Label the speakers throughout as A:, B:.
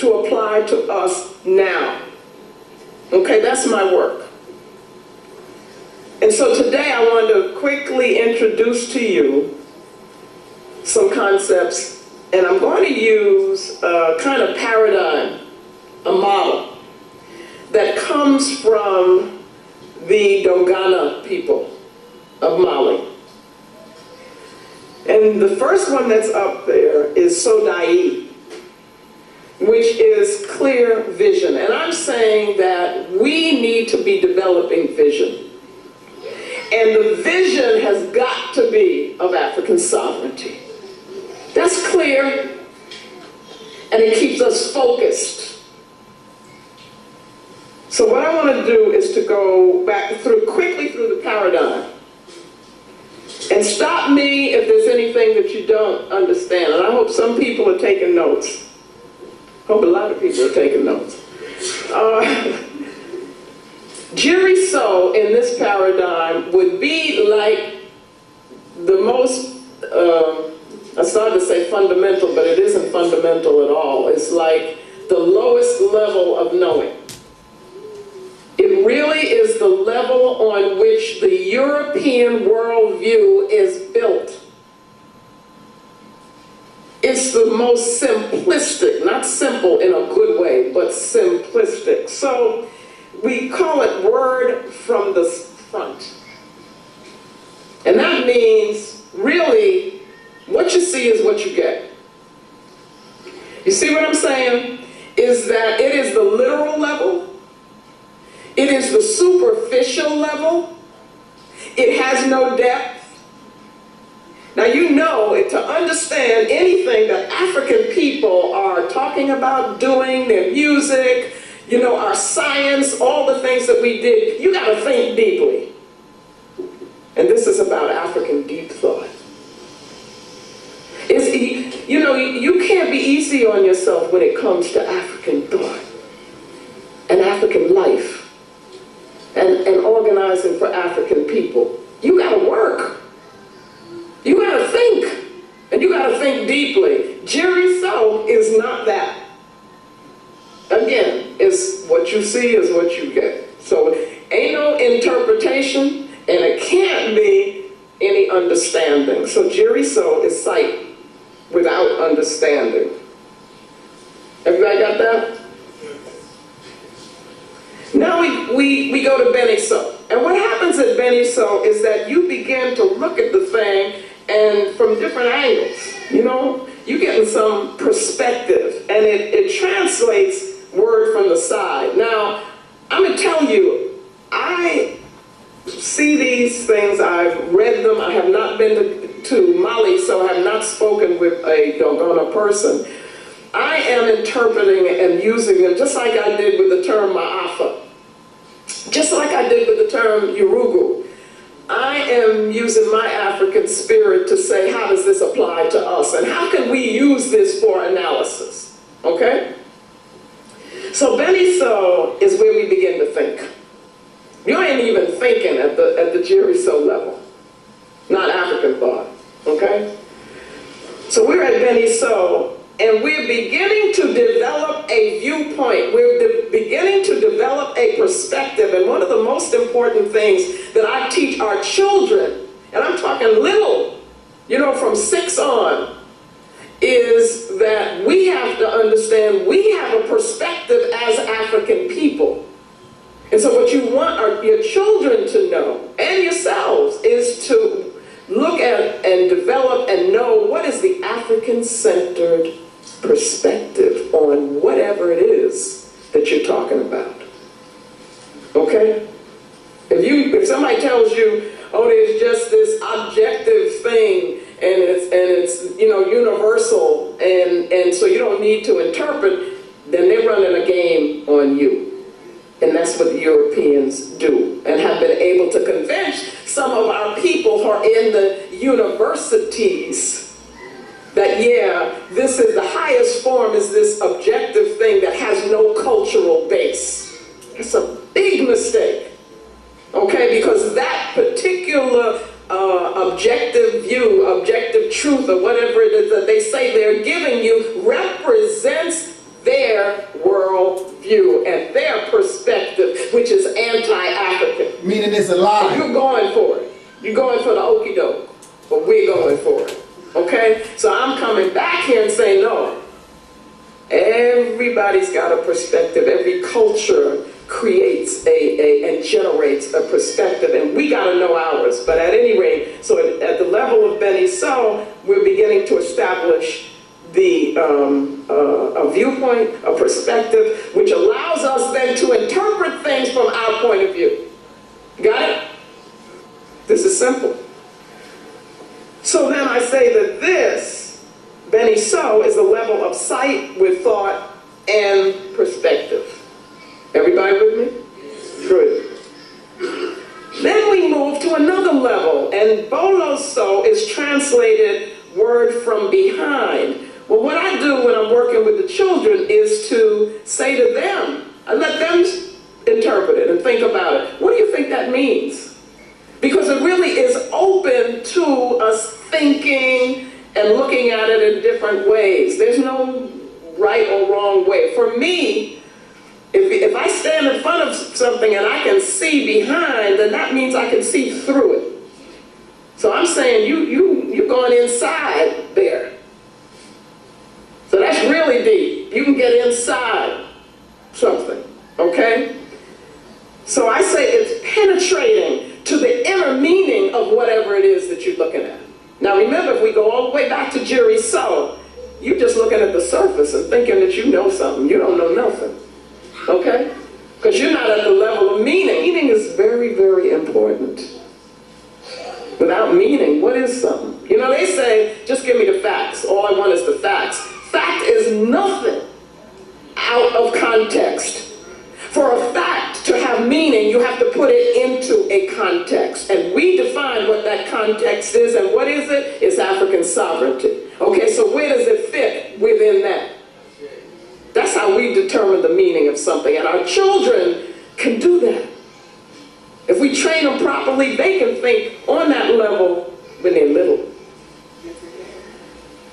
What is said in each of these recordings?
A: to apply to us now. Okay, that's my work. And so today I want to quickly introduce to you some concepts, and I'm going to use a kind of paradigm, a model, that comes from the Dongana people of Mali. And the first one that's up there is Sodai, which is clear vision. And I'm saying that we need to be developing vision. And the vision has got to be of African sovereignty. That's clear, and it keeps us focused. So what I want to do is to go back quickly through the paradigm and stop me if there's anything that you don't understand. And I hope some people are taking notes. I hope a lot of people are taking notes. Jiriso in this paradigm would be like the most, I started to say fundamental, but it isn't fundamental at all. It's like the lowest level of knowing. It really is the level on which the European worldview is built. It's the most simplistic, not simple in a good way, but simplistic. So we call it word from the front. And that means, really, what you see is what you get. You see what I'm saying? Is that it is the literal level. It is the superficial level. It has no depth. Now you know, to understand anything that African people are talking about doing, their music, you know, our science, all the things that we did, you got to think deeply. And this is about African deep thought. You know, you can't be easy on yourself when it comes to African thought and African life and organizing for African people. You got to work. You got to think, and you got to think deeply. Jiriso is not that. Again, it's what you see is what you get. So ain't no interpretation, and it can't be any understanding. So Jiriso is sight without understanding. Everybody got that? Now we go to Beniso. And what happens at Beniso is that you begin to look at the thing and from different angles. You know, you get some perspective, and it translates word from the side. Now, I'm going to tell you, I see these things, I've read them, I have not been to Mali, so I have not spoken with a Dongana person. I am interpreting and using them just like I did with the term Ma'afa, just like I did with the term Yurugu. I am using my African spirit to say, how does this apply to us? And how can we use this for analysis? Okay? So Beniso is where we begin to think. You ain't even thinking at the Jiriso level. Not African thought. Okay? So we're at Beniso, and we're beginning to develop a viewpoint. We're beginning to develop a perspective. And one of the most important things that I teach our children, and I'm talking little, you know, from 6 on, is that we have to understand we have a perspective as African people. And so what you want your children to know, and yourselves, is to look at and develop and know what is the African-centered perspective on whatever it is that you're talking about. Okay? If somebody tells you, oh, there's just this objective thing, and it's you know, universal, and so you don't need to interpret, then they're running a game on you. And that's what the Europeans do, and have been able to convince some of our people who are in the universities that, yeah, this is the highest form, is this objective thing that has no cultural base. It's a big mistake, okay? Because that particular objective view, objective truth, or whatever it is that they say they're giving you, represents their view and their perspective, which is anti-African.
B: Meaning it's a lie.
A: And you're going for it. You're going for the okie doke, but we're going for it. Okay? So I'm coming back here and saying, no, everybody's got a perspective. Every culture creates and generates a perspective, and we got to know ours. But at any rate, so at the level of Beni So, we're beginning to establish a viewpoint, a perspective, which allows us then to interpret things from our point of view. Got it? This is simple. So then I say that this, Beni So, is a level of sight with thought and perspective. Everybody with me? Good. Then we move to another level, and Bolo So is translated word from behind. Well, what I do when I'm working with the children is to say to them, I let them interpret it and think about it. What do you think that means? Because it really is open to us thinking and looking at it in different ways. There's no right or wrong way. For me, if I stand in front of something and I can see behind, then that means I can see through it. So I'm saying you're going inside there. So that's really deep. You can get inside something, okay? So I say it's penetrating to the inner meaning of whatever it is that you're looking at. Now remember, if we go all the way back to Jiri So, you're just looking at the surface and thinking that you know something. You don't know nothing, okay? Because you're not at the level of meaning. Meaning is very, very important. Without meaning, what is something? You know, they say, just give me the facts. All I want is the facts. Fact is nothing out of context. For a fact to have meaning, you have to put it into a context. And we define what that context is, and what is it? It's African sovereignty. Okay, so where does it fit within that? That's how we determine the meaning of something, and our children can do that. If we train them properly, they can think on that level when they're little.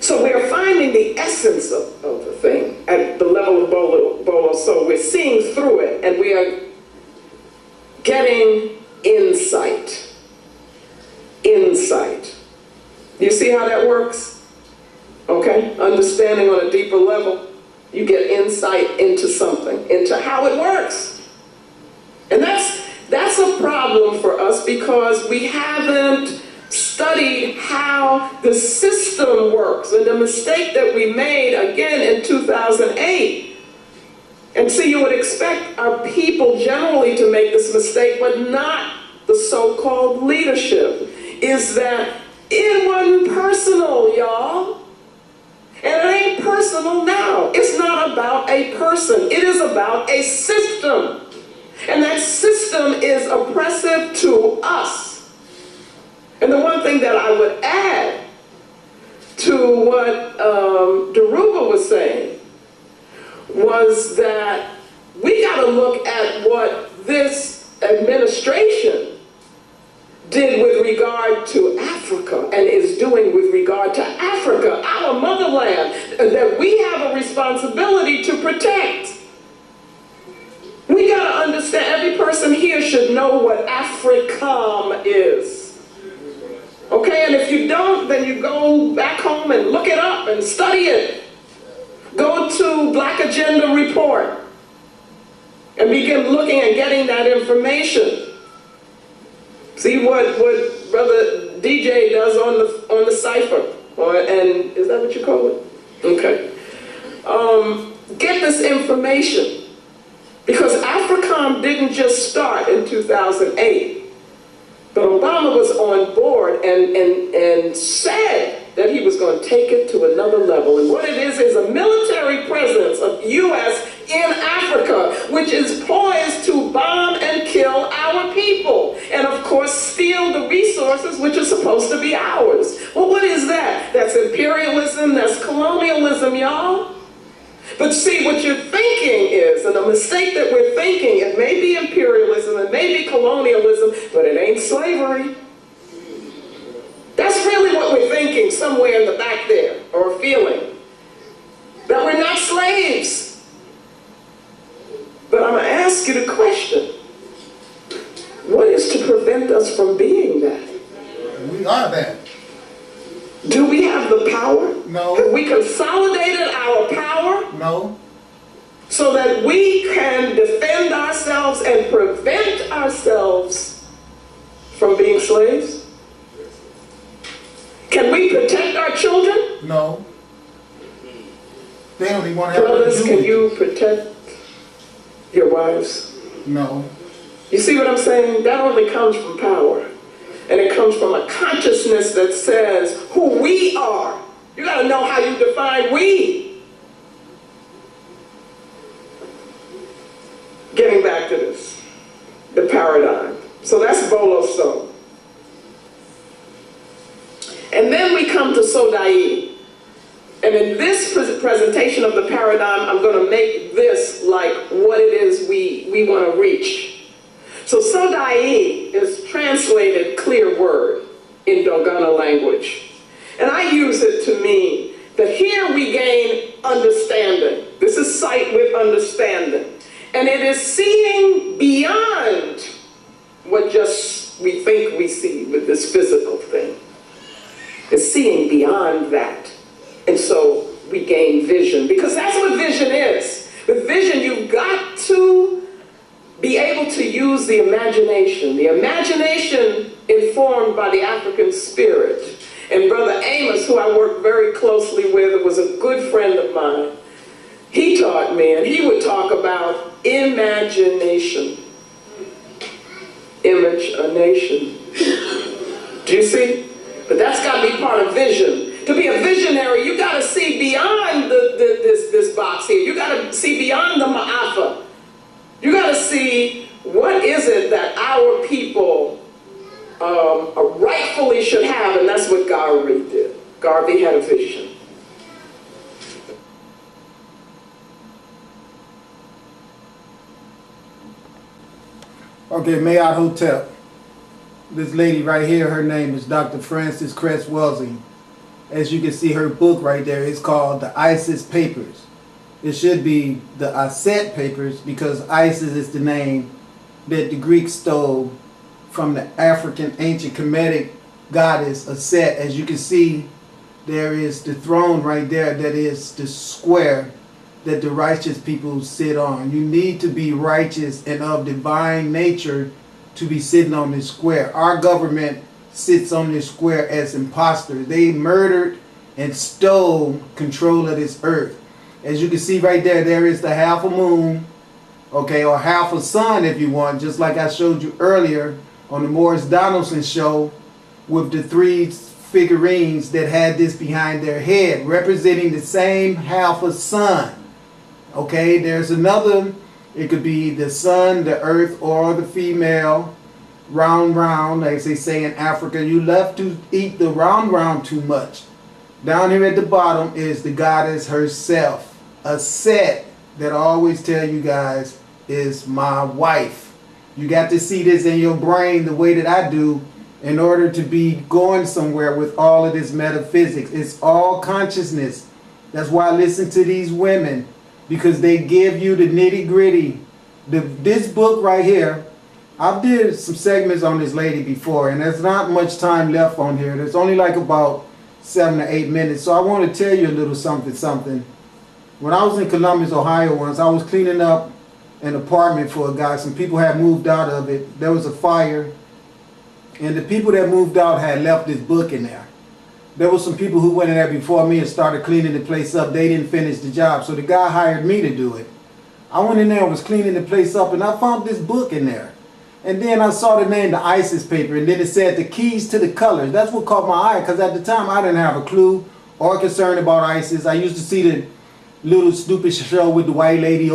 A: So we're finding the essence of the thing at the level of Bolo. So we're seeing through it, and we are getting insight. Insight. You see how that works? Okay? Understanding on a deeper level. You get insight into something, into how it works. And that's a problem for us because we haven't studied how the system works. And the mistake that we made, again, in 2008, and see, you would expect our people generally to make this mistake, but not the so-called leadership, is that it wasn't personal, y'all. And it ain't personal now. It's not about a person. It is about a system. And that system is oppressive to us. And the one thing that I would add to what Dhoruba was saying was that we got to look at what this administration did with regard to Africa and is doing with regard to Africa, our motherland, that we have a responsibility to protect. We got to understand, every person here should know what AFRICOM is. Okay, and if you don't, then you go back home and look it up and study it. Go to Black Agenda Report and begin looking and getting that information. See what Brother DJ does on the cipher, and is that what you call it? Okay. Get this information, because AFRICOM didn't just start in 2008. But Obama was on board and said that he was going to take it to another level. And what it is a military presence of U.S. in Africa, which is poised to bomb and kill our people. And of course, steal the resources which are supposed to be ours. Well, what is that? That's imperialism, that's colonialism, y'all. But see, what you're thinking is, and the mistake that we're thinking, it may be imperialism, it may be colonialism, but it ain't slavery. That's really what we're thinking somewhere in the back there, or feeling. That we're not slaves. ask you the question, what is to prevent us from being that?
B: We are that.
A: Do we have the power?
B: No.
A: Have we consolidated our power?
B: No.
A: So that we can defend ourselves and prevent ourselves from being slaves? Can we protect our children?
B: No. They don't even want to have
A: Brothers,
B: to do
A: can
B: it.
A: you protect your wives?
B: No.
A: You see what I'm saying? That only comes from power. And it comes from a consciousness that says who we are. You got to know how you define we. Getting back to this, the paradigm. So that's Bolo So. And then we come to Sodai. And in this presentation of the paradigm, I'm going to make this like what it is we want to reach. So Sodai is translated clear word in Dogana language. And I use it to mean that here we gain understanding. This is sight with understanding. And it is seeing beyond what just we think we see with this physical thing. It's seeing beyond that. And so we gain vision, because that's what vision is. With vision, you've got to be able to use the imagination. The imagination informed by the African spirit. And Brother Amos, who I worked very closely with, was a good friend of mine. He taught me, and he would talk about imagination. Image a nation. Do you see? But that's got to be part of vision. To be a visionary, you got to see beyond this box here. You got to see beyond the ma'afa. You got to see what is it that our people rightfully should have, and that's what Garvey did. Garvey had a vision.
B: Okay, Mayat Hotel. This lady right here, her name is Dr. Frances Cress Welsing. As you can see, her book right there is called The Isis Papers. It should be the Aset Papers, because Isis is the name that the Greeks stole from the African ancient Kemetic goddess Aset. As you can see, there is the throne right there that is the square that the righteous people sit on. You need to be righteous and of divine nature to be sitting on this square. Our government sits on this square as imposters. They murdered and stole control of this earth. As you can see right there, there is the half a moon, okay, or half a sun if you want, just like I showed you earlier on the Morris Donaldson show with the three figurines that had this behind their head, representing the same half a sun. Okay, there's another, it could be the sun, the earth, or the female, round, like they say in Africa. You love to eat the round too much. Down here at the bottom is the goddess herself. A set that I always tell you guys is my wife. You got to see this in your brain the way that I do in order to be going somewhere with all of this metaphysics. It's all consciousness. That's why I listen to these women, because they give you the nitty gritty. This book right here, I've did some segments on this lady before, and there's not much time left on here. There's only like about 7 or 8 minutes. So I want to tell you a little something. When I was in Columbus, Ohio once, I was cleaning up an apartment for a guy. Some people had moved out of it. There was a fire, and the people that moved out had left this book in there. There were some people who went in there before me and started cleaning the place up. They didn't finish the job, so the guy hired me to do it. I went in there and was cleaning the place up, and I found this book in there. And then I saw the name, the Isis Paper, and then it said the keys to the colors. That's what caught my eye, because at the time I didn't have a clue or concern about ISIS. I used to see the little stupid show with the white lady